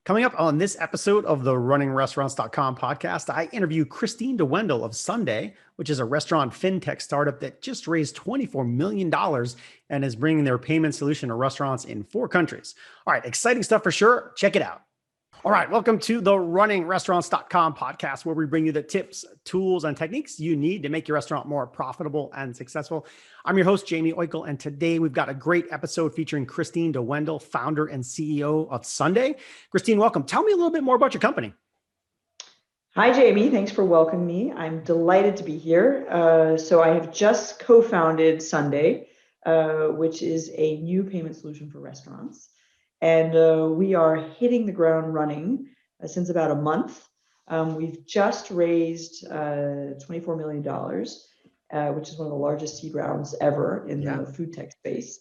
Coming up on this episode of the RunningRestaurants.com podcast, I interview Christine DeWendel of Sunday, which is a restaurant fintech startup that just raised $24 million and is bringing their payment solution to restaurants in 4 countries. All right, exciting stuff for sure. Check it out. All right, welcome to the RunningRestaurants.com podcast, where we bring you the tips, tools, and techniques you need to make your restaurant more profitable and successful. I'm your host, Jamie Oikel, and today we've got a great episode featuring Christine DeWendel, founder and CEO of Sunday. Christine, welcome. Tell me a little bit more about your company. Hi, Jamie. Thanks for welcoming me. I'm delighted to be here. So I have just co-founded Sunday, which is a new payment solution for restaurants. And we are hitting the ground running since about a month. We've just raised $24 million, which is one of the largest seed rounds ever in the food tech space.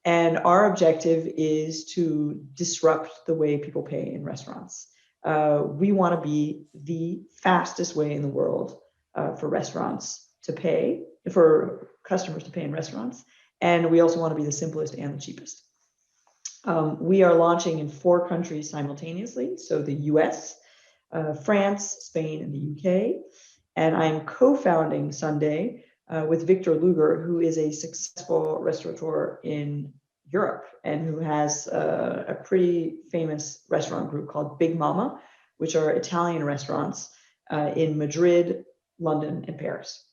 And our objective is to disrupt the way people pay in restaurants. We want to be the fastest way in the world for restaurants to pay, for customers to pay in restaurants. And we also want to be the simplest and the cheapest. We are launching in 4 countries simultaneously. So the US, France, Spain, and the UK. And I'm co-founding Sunday with Victor Luger, who is a successful restaurateur in Europe and who has a pretty famous restaurant group called Big Mama, which are Italian restaurants in Madrid, London, and Paris.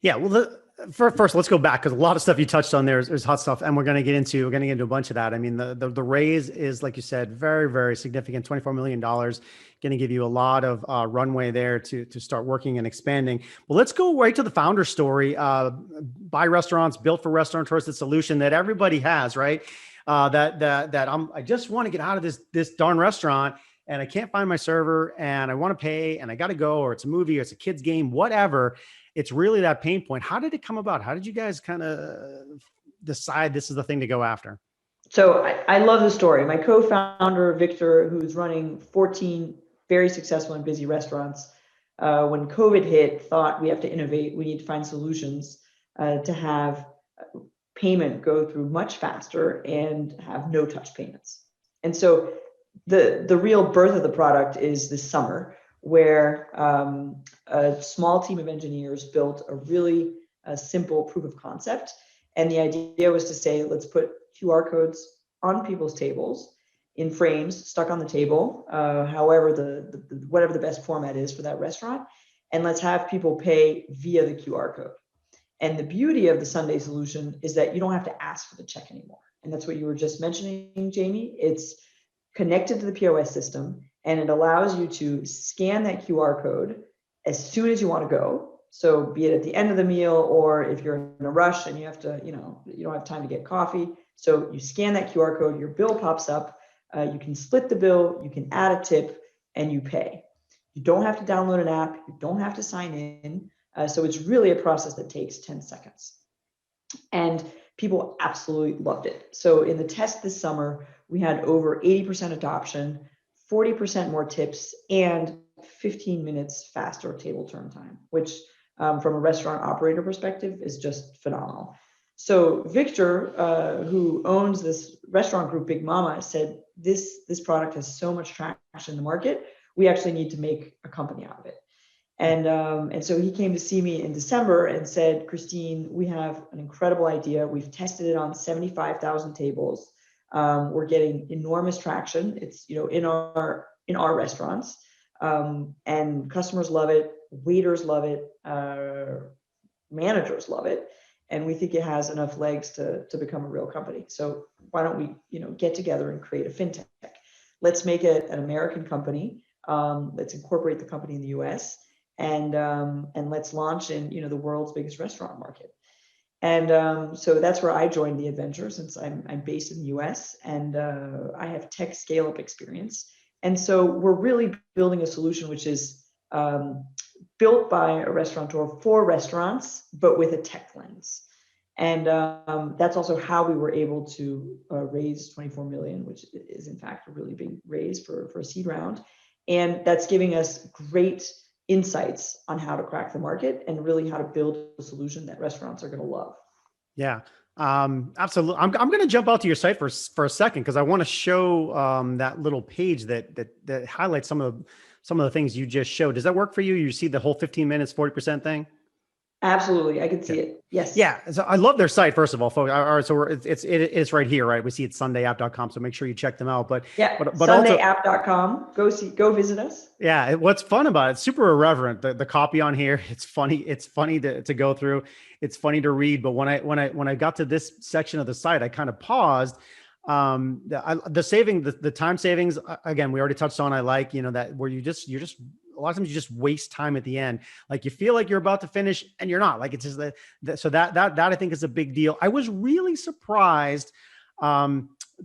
Yeah, well, first, let's go back because a lot of stuff you touched on there is hot stuff, and we're going to get into a bunch of that. I mean, the raise is, like you said, very, very significant. $24 million, going to give you a lot of runway there to start working and expanding. But let's go right to the founder story. Buy restaurants, built for restaurateurs, the solution that everybody has, right? I just want to get out of this darn restaurant, and I can't find my server, and I want to pay, and I got to go, or it's a movie, or it's a kid's game, whatever. It's really that pain point. How did it come about? How did you guys kind of decide this is the thing to go after? So I love the story. My co-founder, Victor, who's running 14 very successful and busy restaurants, when COVID hit, thought we have to innovate. We need to find solutions to have payment go through much faster and have no touch payments. And so the real birth of the product is this summer, where a small team of engineers built a really simple proof of concept. And the idea was to say, let's put QR codes on people's tables in frames stuck on the table, however whatever the best format is for that restaurant. And let's have people pay via the QR code. And the beauty of the Sunday solution is that you don't have to ask for the check anymore. And that's what you were just mentioning, Jamie. It's connected to the POS system, and it allows you to scan that QR code as soon as you want to go. So be it at the end of the meal, or if you're in a rush and you have to, you don't have time to get coffee. So you scan that QR code, your bill pops up, you can split the bill, you can add a tip, and you pay. You don't have to download an app, you don't have to sign in. So it's really a process that takes 10 seconds. And people absolutely loved it. So in the test this summer, we had over 80% adoption, 40% more tips, and 15 minutes faster table turn time, which from a restaurant operator perspective is just phenomenal. So Victor, who owns this restaurant group, Big Mama, said this product has so much traction in the market, we actually need to make a company out of it. And so he came to see me in December and said, Christine, we have an incredible idea. We've tested it on 75,000 tables. We're getting enormous traction. It's, in our restaurants, and customers love it. Waiters love it. Managers love it. And we think it has enough legs to become a real company. So why don't we, get together and create a fintech? Let's make it an American company. Let's incorporate the company in the US. And let's launch in the world's biggest restaurant market. And so that's where I joined the adventure, since I'm based in the US and I have tech scale up experience. And so we're really building a solution which is built by a restaurateur for restaurants, but with a tech lens. And that's also how we were able to raise 24 million, which is in fact a really big raise for a seed round. And that's giving us great insights on how to crack the market and really how to build a solution that restaurants are going to love. Yeah. Absolutely. I'm going to jump out to your site for a second because I want to show that little page that highlights some of the things you just showed. Does that work for you? You see the whole 15 minutes, 40% thing? Absolutely. I can Yeah. see it. Yes. Yeah. So I love their site, first of all, folks. All right. So it's right here, right? We see it's sundayapp.com. So make sure you check them out. Yeah. But also, Sundayapp.com. Go visit us. yeah, what's fun about it, it's super irreverent. The copy on here, it's funny. It's funny to go through. It's funny to read. But when I got to this section of the site, I kind of paused. The time savings, again, we already touched on. I like, that where you're just a lot of times you just waste time at the end. Like you feel like you're about to finish and you're not. Like it's just so that I think is a big deal. I was really surprised.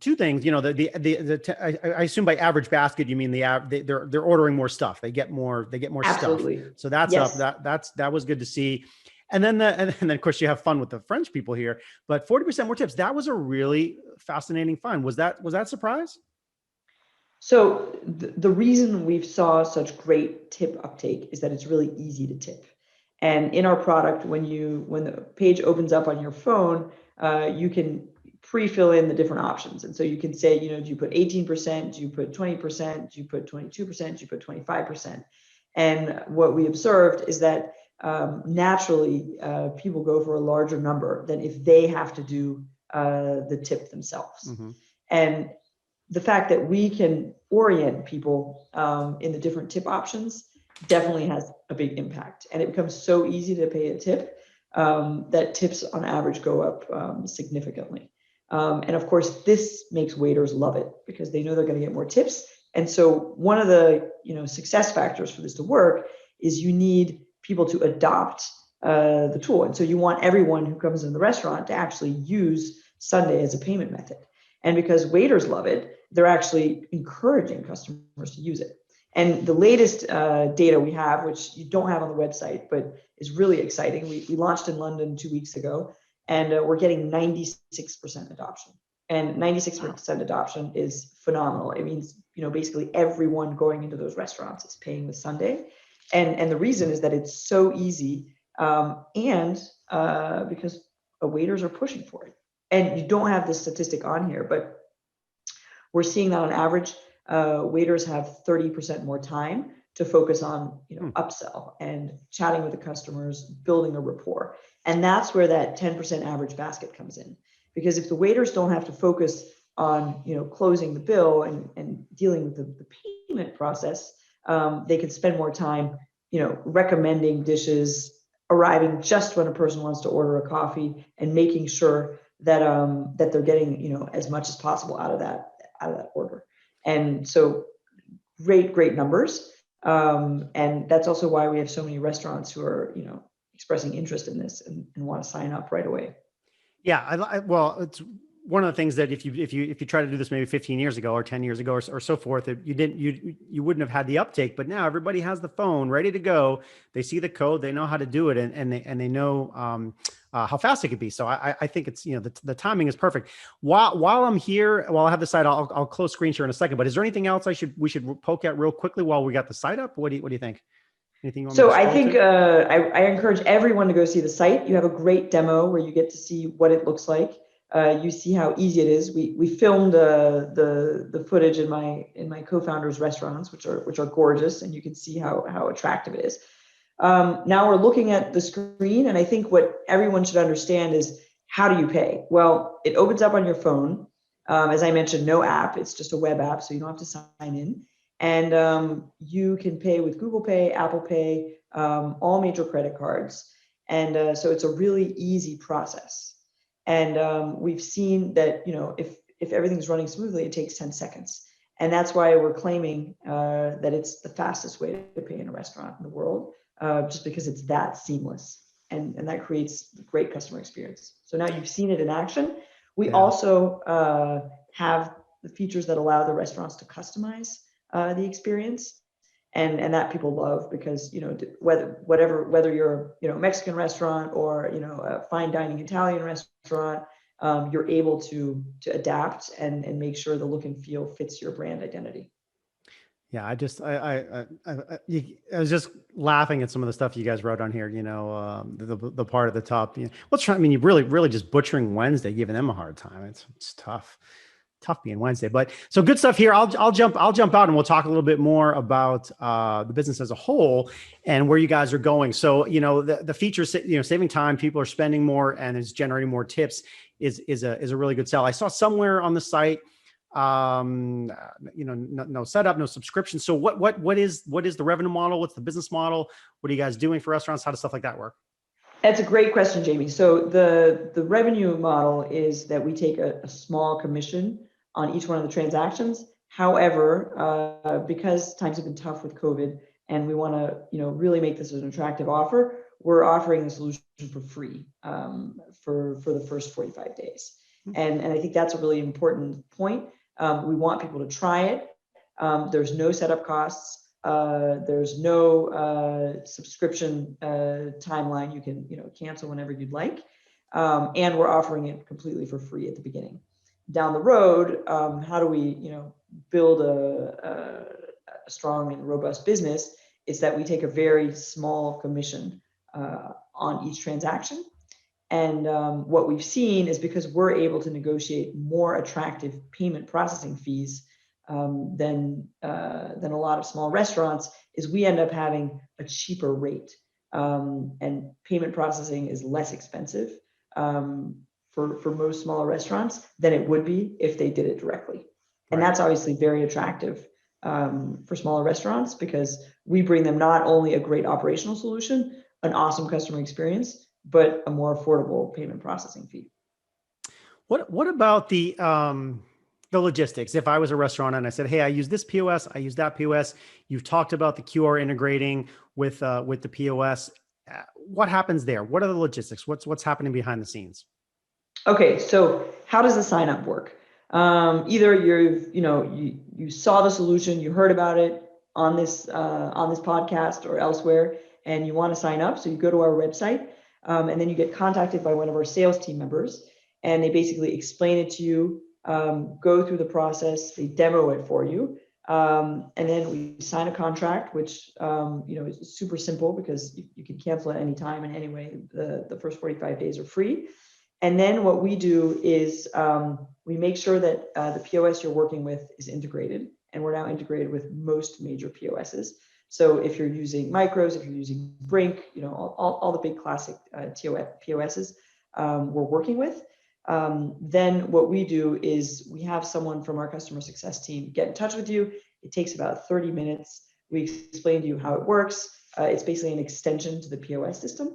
Two things, I assume by average basket, you mean they're ordering more stuff. They get more stuff. Absolutely. So that's Yes. up. That was good to see. And then of course you have fun with the French people here, but 40% more tips. That was a really fascinating find. Was that a surprise? So the reason we've saw such great tip uptake is that it's really easy to tip. And in our product, when the page opens up on your phone, you can pre-fill in the different options. And so you can say, do you put 18%? Do you put 20%? Do you put 22%? Do you put 25%? And what we observed is that naturally people go for a larger number than if they have to do the tip themselves. Mm-hmm. And the fact that we can orient people in the different tip options definitely has a big impact. And it becomes so easy to pay a tip that tips on average go up significantly. And of course, this makes waiters love it because they know they're going to get more tips. And so one of the success factors for this to work is you need people to adopt the tool. And so you want everyone who comes in the restaurant to actually use Sunday as a payment method. And because waiters love it, they're actually encouraging customers to use it. And the latest data we have, which you don't have on the website, but is really exciting. We launched in London 2 weeks ago, and we're getting 96% adoption. And 96% adoption is phenomenal. It means, basically everyone going into those restaurants is paying with Sunday. And the reason is that it's so easy, and because waiters are pushing for it. And you don't have this statistic on here, but we're seeing that on average, waiters have 30% more time to focus on, upsell and chatting with the customers, building a rapport. And that's where that 10% average basket comes in. Because if the waiters don't have to focus on, closing the bill and dealing with the payment process, they can spend more time, recommending dishes, arriving just when a person wants to order a coffee, and making sure that that they're getting as much as possible out of that order. And so great numbers, and that's also why we have so many restaurants who are expressing interest in this and want to sign up right away. Yeah, well, it's one of the things that if you try to do this maybe 15 years ago or 10 years ago or so forth, you wouldn't have had the uptake. But now everybody has the phone ready to go. They see the code, they know how to do it, and they know how fast it could be. So I think it's the timing is perfect. While I'm here, while I have the site, I'll close screen share in a second. But is there anything else we should poke at real quickly while we got the site up? What do you think? Anything you want So me to I scroll think to? I encourage everyone to go see the site. You have a great demo where you get to see what it looks like. You see how easy it is. We filmed the footage in my co-founders' restaurants, which are gorgeous, and you can see how attractive it is. Now we're looking at the screen, and I think what everyone should understand is, how do you pay? Well, it opens up on your phone. As I mentioned, no app. It's just a web app, so you don't have to sign in. And you can pay with Google Pay, Apple Pay, all major credit cards. And so it's a really easy process. And we've seen that, if everything's running smoothly, it takes 10 seconds. And that's why we're claiming that it's the fastest way to pay in a restaurant in the world, just because it's that seamless. And that creates great customer experience. So now you've seen it in action. We also have the features that allow the restaurants to customize the experience. And that people love, because whether you're a Mexican restaurant or a fine dining Italian restaurant, you're able to adapt and make sure the look and feel fits your brand identity. Yeah, I was just laughing at some of the stuff you guys wrote on here. The part at the top. I mean, you really just butchering Wednesday, giving them a hard time. It's tough being Wednesday. But so good stuff here. I'll jump out and we'll talk a little bit more about the business as a whole and where you guys are going. So the features, saving time, people are spending more, and it's generating more tips is a really good sell. I saw somewhere on the site no setup, no subscription. So what is the revenue model? What's the business model? What are you guys doing for restaurants? How does stuff like that work? That's a great question, Jamie. So the revenue model is that we take a small commission on each one of the transactions. However, because times have been tough with COVID, and we want to really make this an attractive offer, we're offering the solution for free for the first 45 days. And I think that's a really important point. We want people to try it. There's no setup costs. There's no subscription timeline. You can cancel whenever you'd like. And we're offering it completely for free at the beginning. Down the road, how do we build a strong and robust business? Is that we take a very small commission on each transaction. And what we've seen is, because we're able to negotiate more attractive payment processing fees than a lot of small restaurants, is we end up having a cheaper rate. And payment processing is less expensive for most smaller restaurants than it would be if they did it directly. And that's obviously very attractive for smaller restaurants, because we bring them not only a great operational solution, an awesome customer experience, but a more affordable payment processing fee. What about the logistics? If I was a restaurant and I said, "Hey, I use this POS, I use that POS," you've talked about the QR integrating with the POS. What happens there? What are the logistics? What's happening behind the scenes? Okay, so how does the sign up work? Either you saw the solution, you heard about it on this podcast or elsewhere, and you want to sign up, so you go to our website. And then you get contacted by one of our sales team members, and they basically explain it to you, go through the process, they demo it for you. And then we sign a contract, which is super simple, because you can cancel at any time and anyway. The first 45 days are free. And then what we do is we make sure that the POS you're working with is integrated, and we're now integrated with most major POSs. So if you're using Micros, if you're using Brink, all the big classic POSs we're working with. Then what we do is we have someone from our customer success team get in touch with you. It takes about 30 minutes. We explain to you how it works. It's basically an extension to the POS system.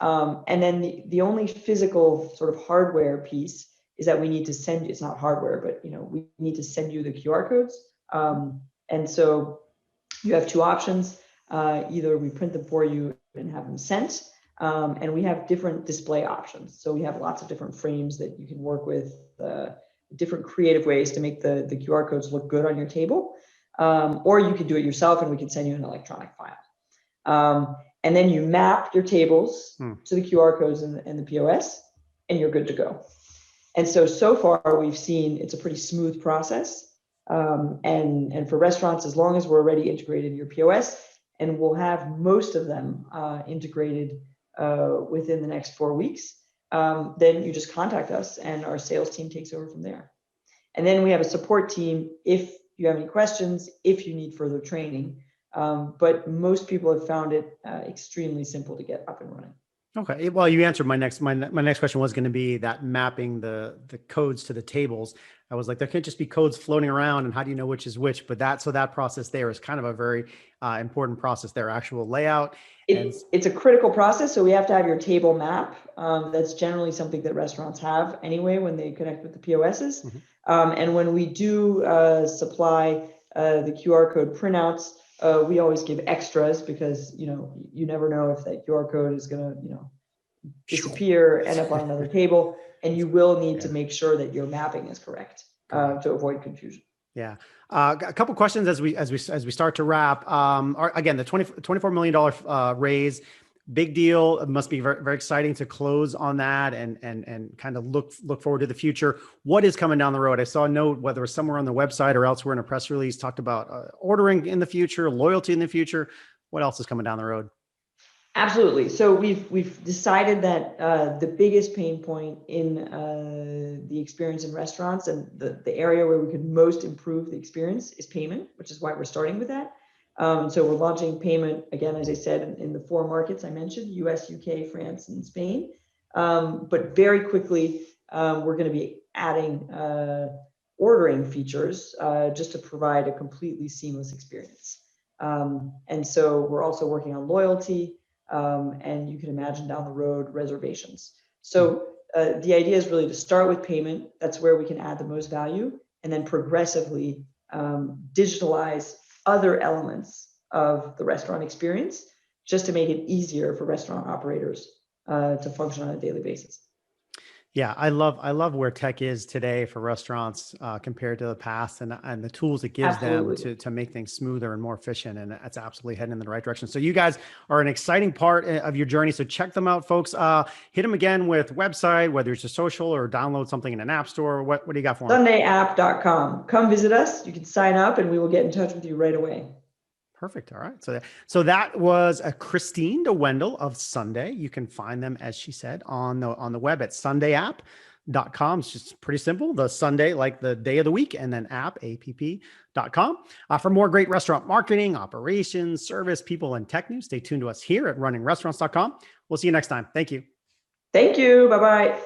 And then the only physical sort of hardware piece is that we need to send you, it's not hardware, but we need to send you the QR codes. And so you have two options. Either we print them for you and have them sent, and we have different display options. So we have lots of different frames that you can work with, different creative ways to make the QR codes look good on your table. Or you can do it yourself, and we can send you an electronic file. And then you map your tables to the QR codes and the POS, and you're good to go. And so far we've seen it's a pretty smooth process. And for restaurants, as long as we're already integrated in your POS, and we'll have most of them integrated within the next 4 weeks, then you just contact us and our sales team takes over from there. And then we have a support team if you have any questions, if you need further training. But most people have found it extremely simple to get up and running. Okay. Well, you answered my next question was going to be that mapping the codes to the tables. I was like, there can't just be codes floating around, and how do you know which is which? But that process there is kind of a very important process there, actual layout. It's a critical process. So we have to have your table map. That's generally something that restaurants have anyway when they connect with the POSs. Mm-hmm. And when we do supply the QR code printouts, we always give extras, because you never know if that QR code is going to disappear, end up on another table, and you will need to make sure that your mapping is correct to avoid confusion. Yeah. A couple questions as we start to wrap. Again, the $24 million raise. big deal. It must be very, very exciting to close on that and kind of look forward to the future. What is coming down the road? I saw a note, whether it's somewhere on the website or elsewhere in a press release, talked about ordering in the future, loyalty in the future. What else is coming down the road? Absolutely. So we've decided that the biggest pain point in the experience in restaurants and the area where we could most improve the experience is payment, which is why we're starting with that. So we're launching payment again, as I said, in the 4 markets I mentioned: US, UK, France, and Spain. But very quickly, we're going to be adding ordering features just to provide a completely seamless experience. And so we're also working on loyalty. And you can imagine down the road reservations. So the idea is really to start with payment. That's where we can add the most value, and then progressively digitalize other elements of the restaurant experience, just to make it easier for restaurant operators to function on a daily basis. Yeah, I love where tech is today for restaurants compared to the past, and the tools it gives them Absolutely. to make things smoother and more efficient. And that's absolutely heading in the right direction. So you guys are an exciting part of your journey. So check them out, folks. Hit them again with website, whether it's a social or download something in an app store. What do you got for them? Sundayapp.com. Come visit us. You can sign up, and we will get in touch with you right away. Perfect. All right. So that was a Christine DeWendel of Sunday. You can find them, as she said, on the web at sundayapp.com. It's just pretty simple. The Sunday, like the day of the week, and then app.com. For more great restaurant marketing, operations, service, people, and tech news, stay tuned to us here at runningrestaurants.com. We'll see you next time. Thank you. Thank you. Bye-bye.